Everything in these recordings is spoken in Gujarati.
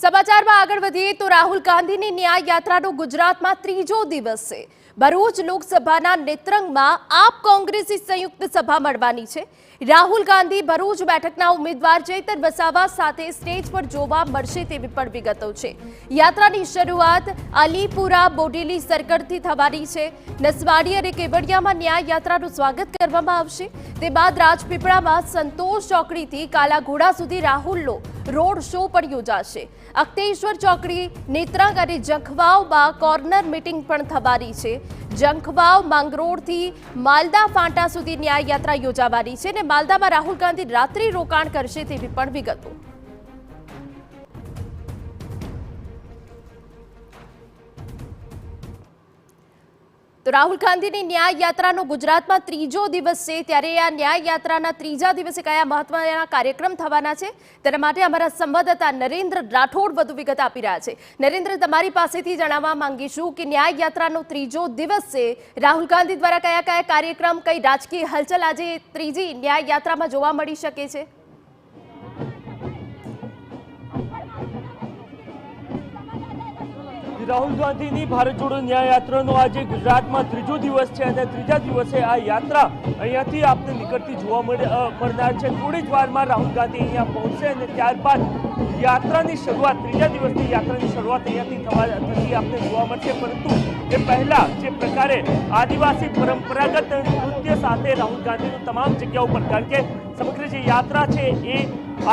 સમાચારમાં આગળ વધીએ તો રાહુલ ગાંધીની ન્યાય યાત્રાનો ગુજરાતમાં ત્રીજો દિવસ છે। ભરૂચ લોકસભાના નેત્રંગમાં આપ કોંગ્રેસી સંયુક્ત સભા મળવાની છે। રાહુલ ગાંધી ભરૂચ બેઠકના ઉમેદવાર ચૈતર વસાવા સાથે સ્ટેજ પર જોવા મળશે તેવી પણ વિગતો છે। યાત્રાની શરૂઆત અલીપુરા બોડેલી સર્કલથી થવાની છે। નસવાડી અને કેવડિયામાં ન્યાય યાત્રાનું સ્વાગત કરવામાં આવશે। તે બાદ રાજપીપળામાં સંતોષ ચોકડીથી કાલાઘોડા સુધી રાહુલનો રોડ શો પણ યોજાશે। અખતેશ્વર ચોકડી, નેત્રંગ અને જંખવાવમાં કોર્નર મીટિંગ પણ થવાની છે। જંખવાવ માંગરોળથી માલદા ફાંટા સુધી ન્યાય યાત્રા યોજાવાની છે અને માલદામાં રાહુલ ગાંધી રાત્રિ રોકાણ કરશે તેવી પણ વિગતો। તો રાહુલ ગાંધીની ન્યાય યાત્રાનો ગુજરાતમાં ત્રીજો દિવસ છે, ત્યારે આ ન્યાય યાત્રાના ત્રીજા દિવસે કયા મહત્વના કાર્યક્રમ થવાના છે તેના માટે અમારા સંવાદદાતા નરેન્દ્ર રાઠોડ વધુ વિગત આપી રહ્યા છે। નરેન્દ્ર, તમારી પાસેથી જાણવા માંગીશું કે ન્યાય યાત્રાનો ત્રીજો દિવસ છે, રાહુલ ગાંધી દ્વારા કયા કયા કાર્યક્રમ, કઈ રાજકીય હલચલ આજે ત્રીજી ન્યાય યાત્રામાં જોવા મળી શકે છે? રાહુલ ગાંધીની ભારત જોડો ન્યાય યાત્રાનો આજે ગુજરાતમાં ત્રીજો દિવસ છે અને ત્રીજા દિવસે આ યાત્રા અહીંયાથી આપને નીકળતી જોવા મળનાર છે। થોડી જ વારમાં રાહુલ ગાંધી અહીંયા પહોંચશે અને ત્યારબાદ યાત્રાની શરૂઆત, ત્રીજા દિવસની યાત્રાની શરૂઆત અહીંયાથી થતી આપને જોવા મળશે। પરંતુ એ પહેલા જે પ્રકારે આદિવાસી પરંપરાગત નૃત્ય સાથે રાહુલ ગાંધીનું તમામ જગ્યાઓ પર, કારણ કે સમગ્ર જે યાત્રા છે એ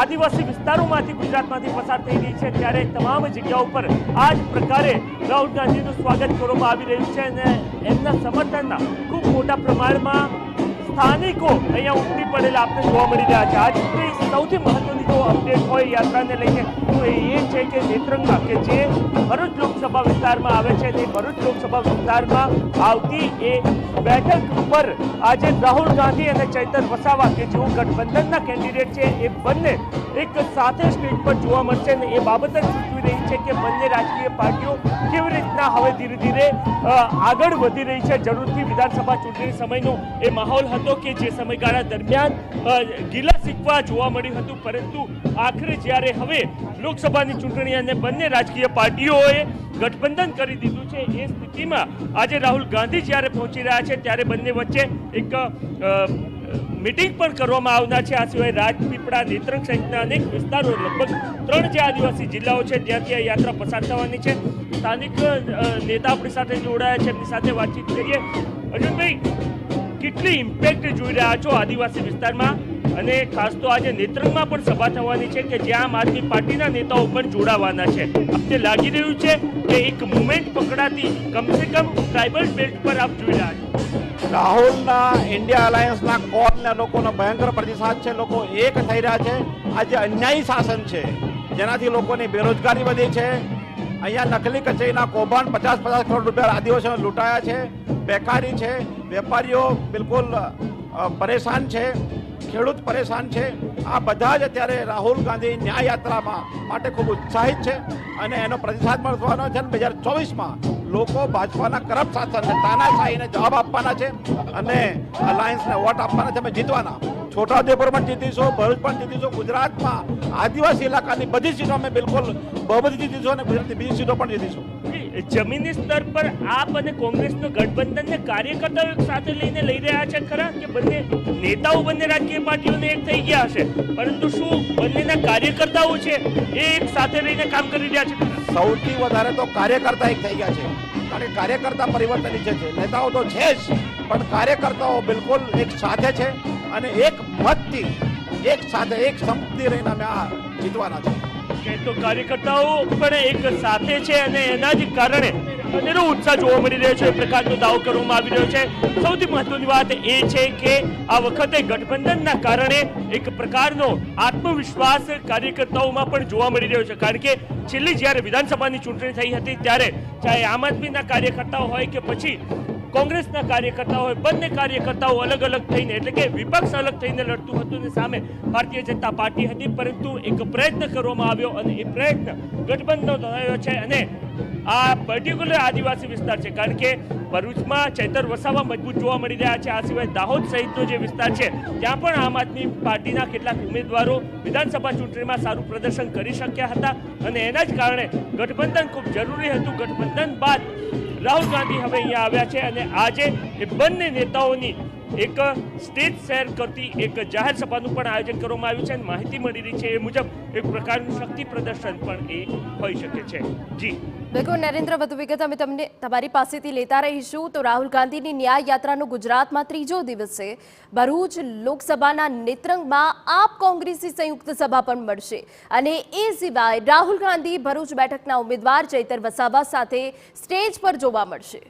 આદિવાસી વિસ્તારોમાંથી ગુજરાતમાંથી પસાર થઈ રહી છે, ત્યારે તમામ જગ્યાઓ પર આ જ પ્રકારે રાહુલ ગાંધીનું સ્વાગત કરવામાં આવી રહ્યું છે અને એમના સમર્થનના ખૂબ મોટા પ્રમાણમાં સ્થાનિકો અહીંયા ઉમટી પડેલા આપણે જોવા મળી રહ્યા છે। આજની સૌથી મહત્વની જો અપડેટ હોય યાત્રાને લઈને તો એ છે કે નેત્રંગમાં, કે જે ભરૂચ લોકસભા વિસ્તારમાં આવે છે, તે ભરૂચ લોકસભા વિસ્તારમાં આવતી એ બેઠક પર આજે રાહુલ ગાંધી અને ચૈતર વસાવા, કે જેઓ ગઠબંધનના કેન્ડિડેટ છે, એ બંને એક સાથે સ્ટેજ પર જોવા મળશે અને એ બાબત જ સૂચવી રહી છે કે બંને રાજકીય પાર્ટીઓ કેવી રીતના હવે ધીરે ધીરે આગળ વધી રહી છે। જરૂરથી વિધાનસભા ચૂંટણી સમયનો એ માહોલ હતો કે જે સમયગાળા દરમિયાન ગીલા શીખવા જોવા મળ્યું હતું, પરંતુ આખરે જ્યારે હવે લોકસભાની ચૂંટણી અને બંને રાજકીય પાર્ટીઓએ ગઠબંધન કરી દીધું છે, એ સ્થિતિમાં આજે રાહુલ ગાંધી જ્યારે પહોંચી રહ્યા છે ત્યારે બંને વચ્ચે એક મીટિંગ પણ કરવામાં આવનાર છે। આ સિવાય રાજપીપળા, નેત્રંગ સહિતના અનેક વિસ્તારો, લગભગ 3 જે આદિવાસી જિલ્લાઓ છે ત્યાંથી આ યાત્રા પસાર થવાની છે। સ્થાનિક નેતા આપણી સાથે જોડાયા છે, એમની સાથે વાતચીત કરીએ। અર્જુનભાઈ, કેટલી ઇમ્પેક્ટ જોઈ રહ્યા છો આદિવાસી વિસ્તારમાં, અને ખાસ તો આજે નેત્રંગમાં પણ સભા થવાની છે કે જ્યાં આમ આદમી પાર્ટીના નેતાઓ પણ જોડાવાના છે? આપને લાગી રહ્યું છે કે એક મુવમેન્ટ પકડાતી કમસે કમ ટ્રાઇબલ બેલ્ટ પર આપ જોઈ રહ્યા છો? રાહુલના ઇન્ડિયા અલાયન્સના કોલના લોકોનો ભયંકર પ્રતિસાદ છે। લોકો એક થઈ રહ્યા છે। આજે અન્યાયી શાસન છે જેનાથી લોકોની બેરોજગારી વધી છે। અહીંયા નકલી કચેરીના કૌભાંડ 50-50 કરોડ રૂપિયા આદિવાસીઓને લૂંટાયા છે। બેકારી છે, વેપારીઓ બિલકુલ પરેશાન છે, ખેડૂત પરેશાન છે। આ બધા જ અત્યારે રાહુલ ગાંધી ન્યાય યાત્રામાં માટે ખૂબ ઉત્સાહિત છે અને એનો પ્રતિસાદ મળવાનો છે। 2024માં લોકો ભાજપાના કરપ્ટ શાસનને, તાનાશાહીને જવાબ આપવાના છે અને અલાયન્સને વોટ આપવાના છે। અમે જીતવાના, છોટાઉદેપુરમાં જીતીશું, ભરૂચ પણ જીતીશું, ગુજરાતમાં આદિવાસી ઇલાકાની બધી સીટો અમે બિલકુલ બહુમતી જીતીશું અને ગુજરાતની બીજી સીટો પણ જીતીશું। જમીની સ્તર પર આપ અને કોંગ્રેસનું ગઠબંધનને કાર્યકર્તાઓ એક સાથે લઈને લઈ રહ્યા છે ખરા, કે બંને નેતાઓ બંને રાજકીય પાર્ટીઓને એક થઈ ગયા હશે, પરંતુ શું બંનેના કાર્યકર્તાઓ છે એ એક સાથે રહીને કામ કરી રહ્યા છે? સૌથી વધારે તો કાર્યકર્તા એક થઈ ગયા છે, કારણ કે કાર્યકર્તા પરિવર્તન ઈચ્છે છે। નેતાઓ તો છે જ, પણ કાર્યકર્તાઓ બિલકુલ એક સાથે છે અને એક મતથી, એક સાથે, એક સંપત્તિ રહીને અમે આ જીતવાના છે। તો કાર્યકર્તાઓ પણ એક સાથે છે અને એના જ કારણે અનેરો ઉત્સાહ જોવા મળી રહ્યો છે, એ પ્રકારનો દાવો કરવામાં આવી રહ્યો છે। સૌથી મહત્વની વાત એ છે કે આ વખતે ગઠબંધનના કારણે એક પ્રકારનો આત્મવિશ્વાસ કાર્યકર્તાઓમાં પણ જોવા મળી રહ્યો છે, કારણ કે છેલ્લી જ્યારે વિધાનસભાની ચૂંટણી થઈ હતી ત્યારે ચાહે આમ આદમીના કાર્યકર્તાઓ હોય કે પછી કોંગ્રેસના કાર્યકર્તાઓ હોય, બંને કાર્યકર્તાઓ અલગ અલગ થઈને, એટલે કે વિપક્ષ અલગ થઈને લડતું હતું અને સામે ભારતીય જનતા પાર્ટી હતી, પરંતુ એક પ્રયત્ન કરવામાં આવ્યો અને એ પ્રયત્ન ગઠબંધનનો થયો છે. અને આ પર્ટિક્યુલર આદિવાસી વિસ્તાર છે, કારણ કે ભરૂચમાં ચૈતર વસાવા મજબૂત જોવા મળી રહ્યા છે. આ સિવાય દાહોદ સહિતનો જે વિસ્તાર છે ત્યાં પણ આમ આદમી પાર્ટીના કેટલાક ઉમેદવારો વિધાનસભા ચૂંટણીમાં સારું પ્રદર્શન કરી શક્યા હતા અને એના જ કારણે ગઠબંધન ખૂબ જરૂરી હતું. ગઠબંધન બાદ રાહુલ ગાંધી હવે અહીંયા આવ્યા છે અને આજે એ બંને નેતાઓની એક સ્ટેજ શેર કરતી એક જાહેર સભાનું પણ આયોજન કરવામાં આવ્યું છે અને માહિતી મળી રહી છે એ મુજબ એક પ્રકારનું શક્તિ પ્રદર્શન પણ એ હોઈ શકે છે. જી બિલકુલ નરેન્દ્ર, વધુ વિગત અમે તમને તમારી પાસેથી લેતા રહીશું. તો રાહુલ ગાંધીની ન્યાય યાત્રાનો ગુજરાતમાં ત્રીજો દિવસ છે. ભરૂચ લોકસભાના નેત્રંગમાં આપ કોંગ્રેસી સંયુક્ત સભા પણ મળશે અને એ સિવાય રાહુલ ગાંધી ભરૂચ બેઠકના ઉમેદવાર ચૈતર વસાવા સાથે સ્ટેજ પર જોવા મળશે.